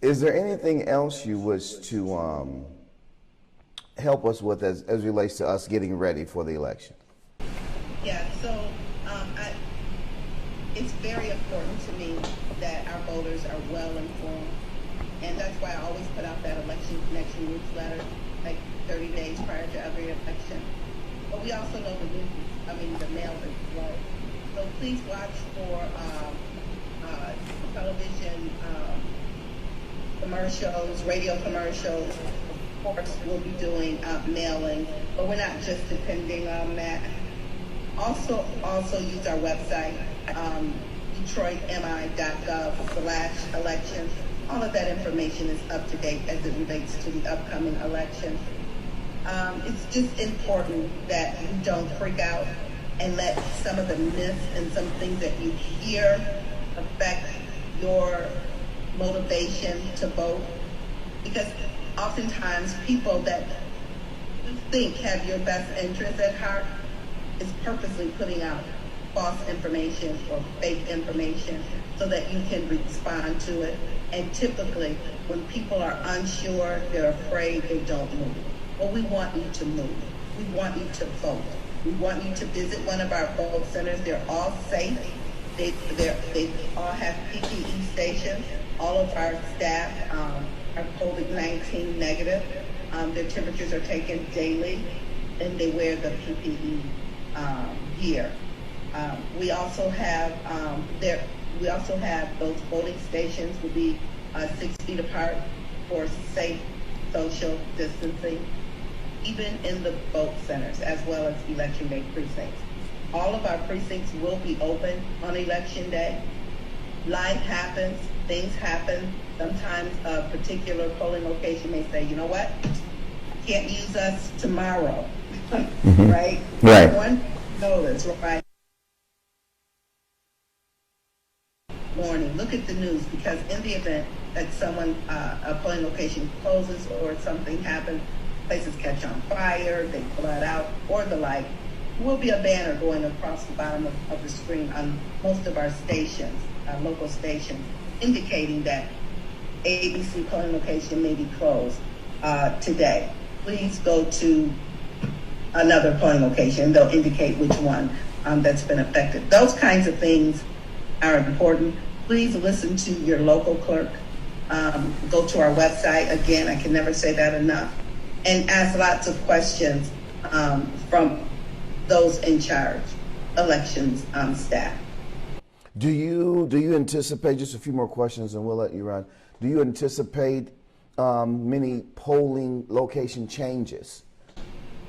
Is there anything else you wish to help us with as relates to us getting ready for the election? Yeah, so it's very important to me that our voters are well informed, and that's why I always put out that election connection newsletter like 30 days prior to every election. But we also know the mail is slow. So please watch for television commercials, radio commercials. Of course, we'll be doing mailing, but we're not just depending on that. Also use our website, detroitmi.gov/elections. All of that information is up to date as it relates to the upcoming election. It's just important that you don't freak out and let some of the myths and some things that you hear affect your motivation to vote. Because oftentimes people that you think have your best interest at heart is purposely putting out false information or fake information so that you can respond to it. And typically, when people are unsure, they're afraid, they don't move. Well, we want you to move. We want you to vote. We want you to visit one of our vote centers. They're all safe. They all have PPE stations. All of our staff are COVID-19 negative. Their temperatures are taken daily, and they wear the PPE gear. We also have those voting stations will be 6 feet apart for safe social distancing, even in the vote centers as well as election day precincts. All of our precincts will be open on election day. Life happens, things happen. Sometimes a particular polling location may say, you know what, can't use us tomorrow, right? Right. One notice, right? Morning. Look at the news, because in the event that a polling location closes or something happens, places catch on fire, they flood out, or the like, there will be a banner going across the bottom of the screen on most of our stations, local stations, indicating that ABC polling location may be closed today. Please go to another polling location. They'll indicate which one that's been affected. Those kinds of things are important. Please listen to your local clerk. Go to our website. Again, I can never say that enough. And ask lots of questions from those in charge, elections staff. Do you anticipate, just a few more questions and we'll let you run, do you anticipate many polling location changes?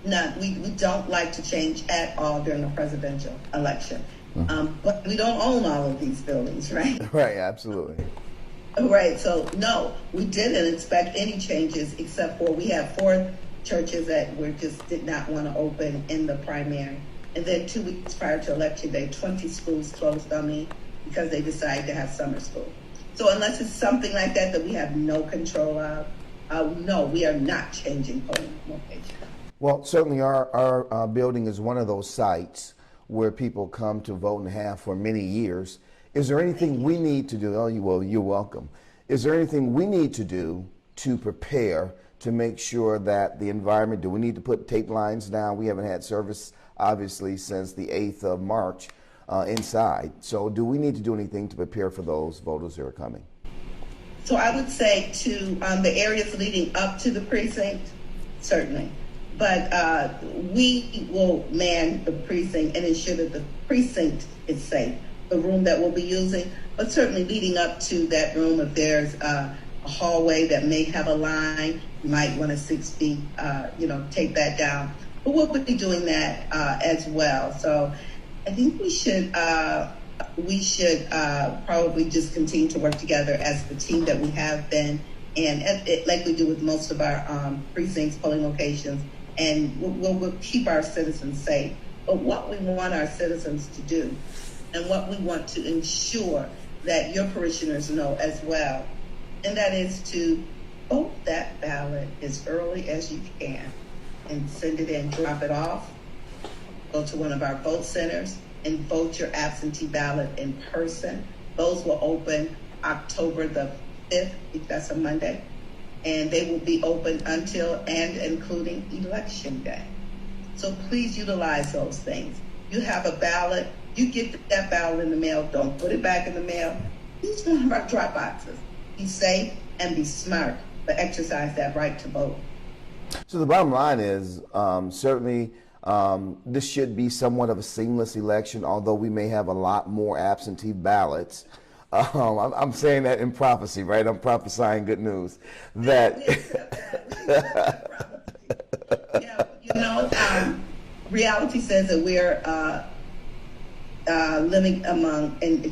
None. We don't like to change at all during a presidential election. But we don't own all of these buildings, right? Right, absolutely. Right, so no, we didn't expect any changes except for we have 4 churches that we just did not want to open in the primary. And then 2 weeks prior to election day, 20 schools closed on me because they decided to have summer school. So unless it's something like that that we have no control of, no, we are not changing polling location. Well, certainly our building is one of those sites where people come to vote and have for many years. Is there anything we need to do? Oh, you're welcome. Is there anything we need to do to prepare to make sure that the environment, do we need to put tape lines down? We haven't had service, obviously, since the 8th of March inside. So do we need to do anything to prepare for those voters who are coming? So I would say to the areas leading up to the precinct, certainly. But we will man the precinct and ensure that the precinct is safe, the room that we'll be using. But certainly leading up to that room, if there's a hallway that may have a line, you might want to 6 feet, take that down. But we'll be doing that as well. So I think we should probably just continue to work together as the team that we have been, and like we do with most of our precincts, polling locations, and we'll keep our citizens safe. But what we want our citizens to do, and what we want to ensure that your parishioners know as well, and that is to vote that ballot as early as you can and send it in, drop it off, go to one of our vote centers and vote your absentee ballot in person. Those will open October the 5th, that's a Monday, and they will be open until and including Election Day. So please utilize those things. You have a ballot, you get that ballot in the mail, don't put it back in the mail. Use one of our drop boxes. Be safe and be smart, but exercise that right to vote. So the bottom line is certainly this should be somewhat of a seamless election, although we may have a lot more absentee ballots. I'm saying that in prophecy, right? I'm prophesying good news. That reality says that we're living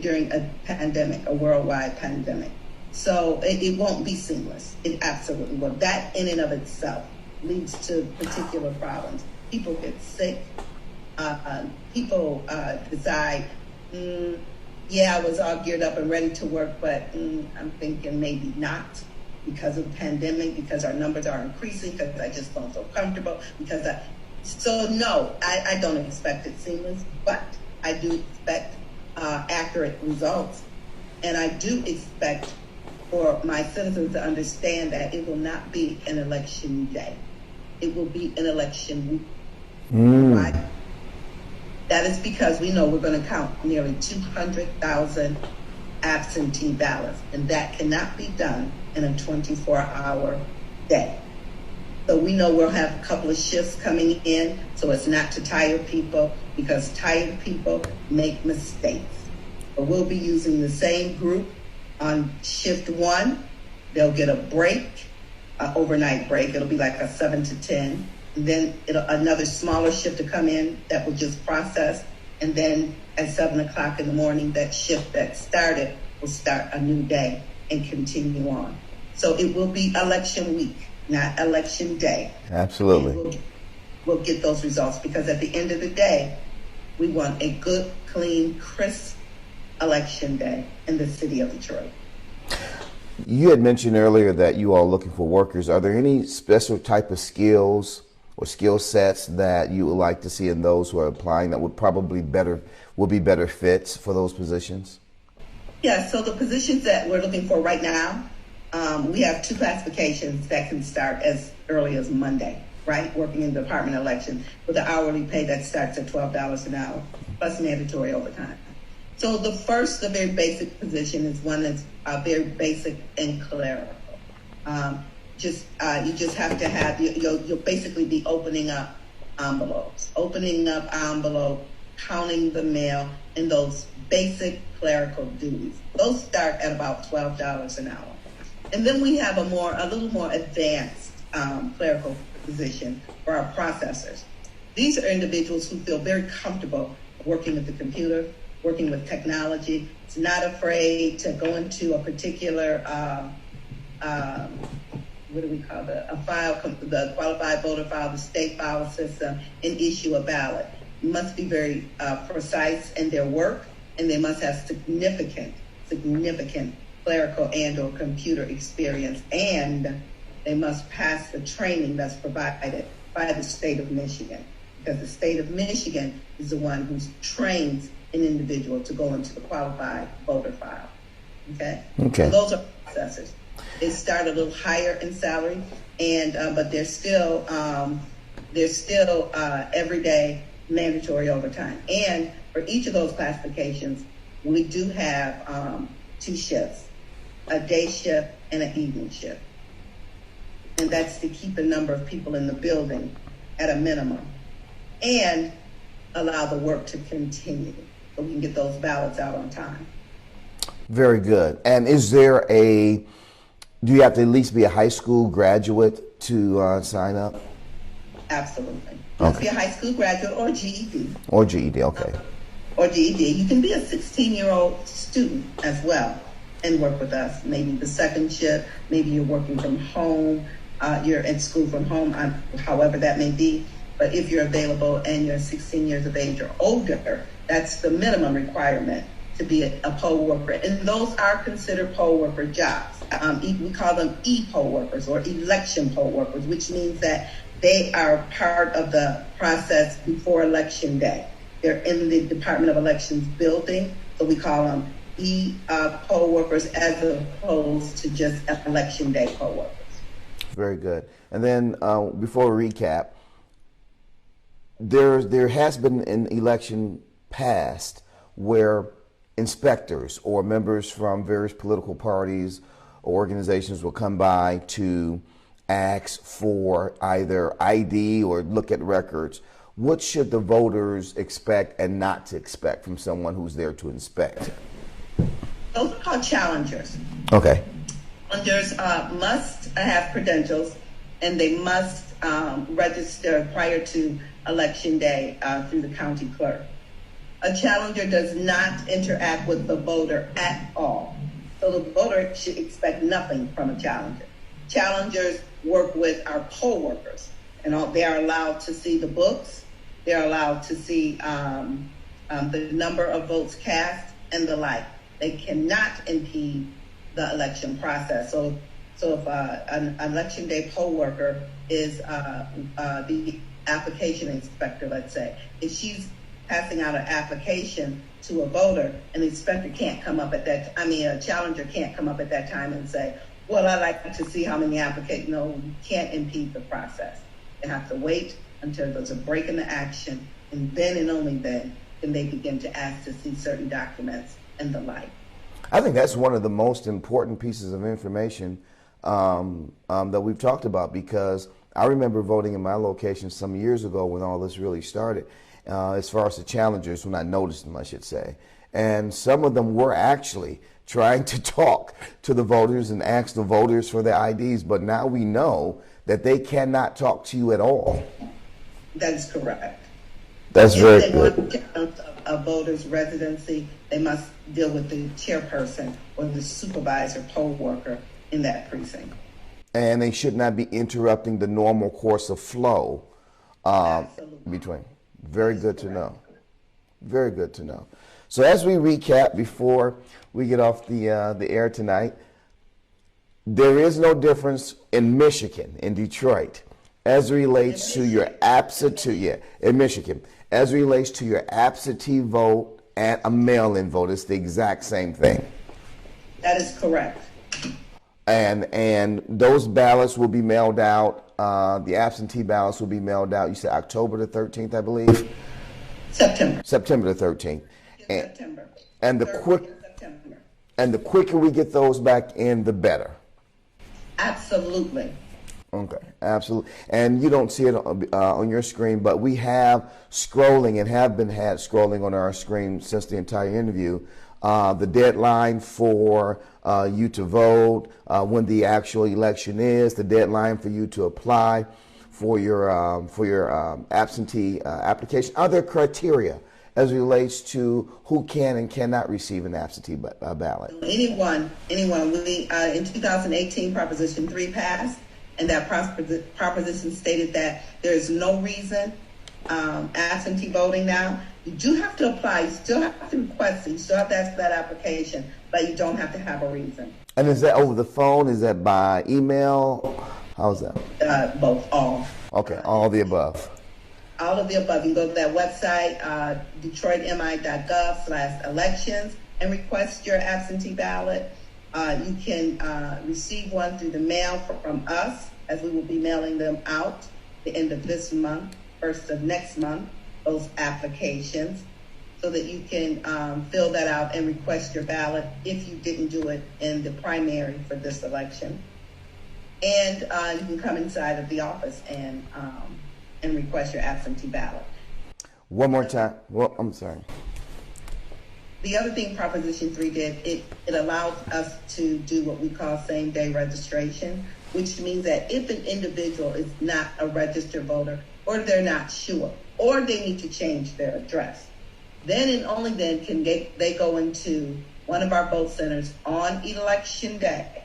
during a pandemic, a worldwide pandemic. So it won't be seamless. It absolutely will. That in and of itself leads to particular problems. People get sick. People decide, yeah, I was all geared up and ready to work, but I'm thinking maybe not because of the pandemic, because our numbers are increasing, because I just don't feel comfortable, so no, I don't expect it seamless, but I do expect accurate results. And I do expect for my citizens to understand that it will not be an election day. It will be an election week. Right? That is because we know we're going to count nearly 200,000 absentee ballots, and that cannot be done in a 24-hour day. So we know we'll have a couple of shifts coming in, so it's not to tire people, because tired people make mistakes. But we'll be using the same group on shift 1. They'll get a break, an overnight break. It'll be like a 7 to 10. And then another smaller shift to come in that will just process. And then at 7 o'clock in the morning, that shift that started will start a new day and continue on. So it will be election week, not election day. Absolutely. We'll get those results, because at the end of the day, we want a good, clean, crisp election day in the city of Detroit. You had mentioned earlier that you are looking for workers. Are there any special type of skills or skill sets that you would like to see in those who are applying that would be better fits for those positions? Yeah, so the positions that we're looking for right now, we have 2 classifications that can start as early as Monday, right? Working in the Department of Elections with an hourly pay that starts at $12 an hour, plus mandatory overtime. So the very basic position is one that's very basic and clerical. You just have to have, you'll basically be opening up envelopes, counting the mail, and those basic clerical duties. Those start at about $12 an hour. And then we have a little more advanced clerical position for our processors. These are individuals who feel very comfortable working with the computer, working with technology. It's not afraid to go into a particular, the qualified voter file, the state file system, and issue a ballot. You must be very precise in their work, and they must have significant clerical and or computer experience, and they must pass the training that's provided by the state of Michigan, because the state of Michigan is the one who trains an individual to go into the qualified voter file. Okay. So those are processors. They start a little higher in salary, and but they're still everyday mandatory overtime. And for each of those classifications, we do have 2 shifts, a day shift and an evening shift. And that's to keep the number of people in the building at a minimum and allow the work to continue so we can get those ballots out on time. Very good. And do you have to at least be a high school graduate to sign up? Absolutely. You must be a high school graduate or GED. Or GED, okay. Or GED. You can be a 16-year-old student as well and work with us. Maybe the second shift, maybe you're working from home, you're in school from home, however that may be. But if you're available and you're 16 years of age or older, that's the minimum requirement to be a poll worker. And those are considered poll worker jobs. We call them e-poll workers or election poll workers, which means that they are part of the process before election day. They're in the Department of Elections building, so we call them poll workers as opposed to just election day poll workers. Very good. And then before we recap, there has been an election passed where inspectors or members from various political parties or organizations will come by to ask for either ID or look at records. What should the voters expect and not to expect from someone who's there to inspect? Those are called challengers. Okay. Challengers must have credentials, and they must register prior to election day through the county clerk. A challenger does not interact with the voter at all. So the voter should expect nothing from a challenger. Challengers work with our poll workers, and they are allowed to see the books. They're allowed to see the number of votes cast and the like. They cannot impede the election process. So if an election day poll worker is the application inspector, let's say, if she's passing out an application to a voter, and the inspector can't come up at that, a challenger can't come up at that time and say, well, I'd like to see how many applicants. No, you can't impede the process. They have to wait until there's a break in the action, and then and only then can they begin to ask to see certain documents and the like. I think that's one of the most important pieces of information that we've talked about, because I remember voting in my location some years ago when all this really started, as far as the challengers, when I noticed them, I should say. And some of them were actually trying to talk to the voters and ask the voters for their IDs, but now we know that they cannot talk to you at all. That is correct. That's very If they good. want to count a voter's residency, they must deal with the chairperson or the supervisor poll worker in that precinct. And they should not be interrupting the normal course of flow between. Very good to know. Very good to know. So as we recap before we get off the air tonight, there is no difference in Michigan, in Detroit, as it relates to your absentee, in Michigan, as it relates to your absentee vote and a mail-in vote. It's the exact same thing. That is correct. And those ballots will be mailed out. The absentee ballots will be mailed out. You said October the 13th, I believe. September. September the 13th. September. And the quicker we get those back in, the better. Absolutely. Okay, absolutely. And you don't see it on your screen, but we have scrolling and have been had scrolling on our screen since the entire interview. The deadline for you to vote, when the actual election is, the deadline for you to apply for your absentee application. Other criteria as it relates to who can and cannot receive an absentee ballot. Anyone. We in 2018, Proposition 3 passed, and that proposition stated that there is no reason absentee voting now. You do have to apply. You still have to request it. You still have to ask for that application, but you don't have to have a reason. And is that over the phone? Is that by email? How's that? Both, all. Okay, all the above. All of the above. You can go to that website, detroitmi.gov/elections, and request your absentee ballot. You can receive one through the mail from us, as we will be mailing them out the end of this month, first of next month, those applications, so that you can fill that out and request your ballot if you didn't do it in the primary for this election. And you can come inside of the office and request your absentee ballot. One more time. Well, I'm sorry. The other thing Proposition 3 did, it allows us to do what we call same-day registration, which means that if an individual is not a registered voter, or they're not sure, or they need to change their address, then and only then can they go into one of our vote centers on election day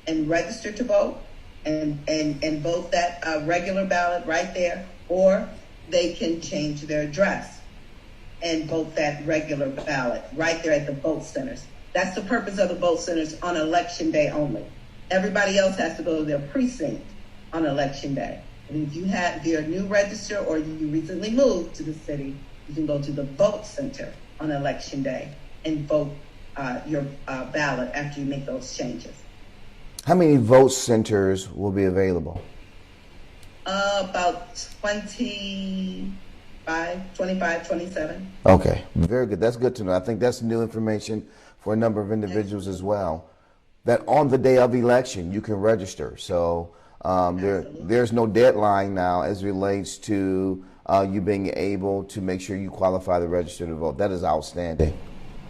and register to vote and vote that regular ballot right there, or they can change their address and vote that regular ballot right there at the vote centers. That's the purpose of the vote centers on election day only. Everybody else has to go to their precinct on election day. And if you're a new register or you recently moved to the city, you can go to the vote center on election day and vote your ballot after you make those changes. How many vote centers will be available? About 25, 27. Okay, very good. That's good to know. I think that's new information for a number of individuals as well. That on the day of election, you can register. So there's no deadline now as relates to you being able to make sure you qualify to register to vote. That is outstanding.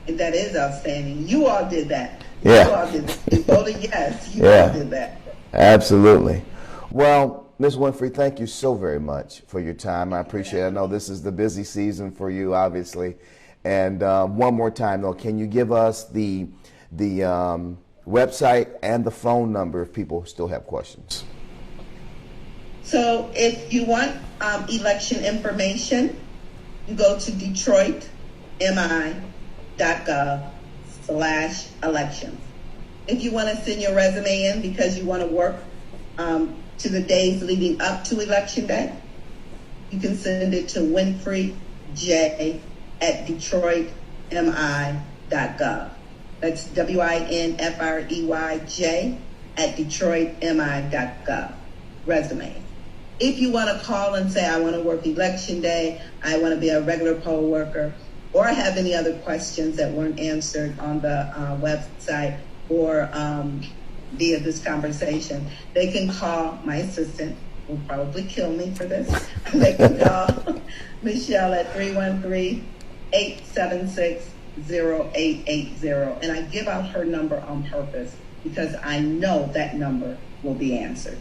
That is outstanding. You all did that. Yeah. You all did that. You voted yes. You all did that. Absolutely. Well, Ms. Winfrey, thank you so very much for your time. I appreciate it. I know this is the busy season for you, obviously. And one more time, though, can you give us the website and the phone number if people still have questions? So if you want election information, you go to detroitmi.gov/elections. If you want to send your resume in because you want to work to the days leading up to Election Day, you can send it to Winfrey J at detroitmi.gov. That's WINFREYJ at detroitmi.gov. Resume. If you want to call and say, I want to work Election Day, I want to be a regular poll worker, or have any other questions that weren't answered on the website or via this conversation, they can call my assistant, who will probably kill me for this. They can call Michelle at 313-876-0880. And I give out her number on purpose because I know that number will be answered.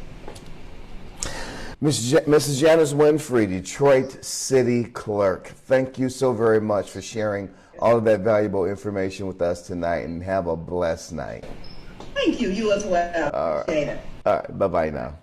Mrs. Janice Winfrey, Detroit City Clerk, thank you so very much for sharing all of that valuable information with us tonight, and have a blessed night. Thank you. You as well. All right. Bye-bye now.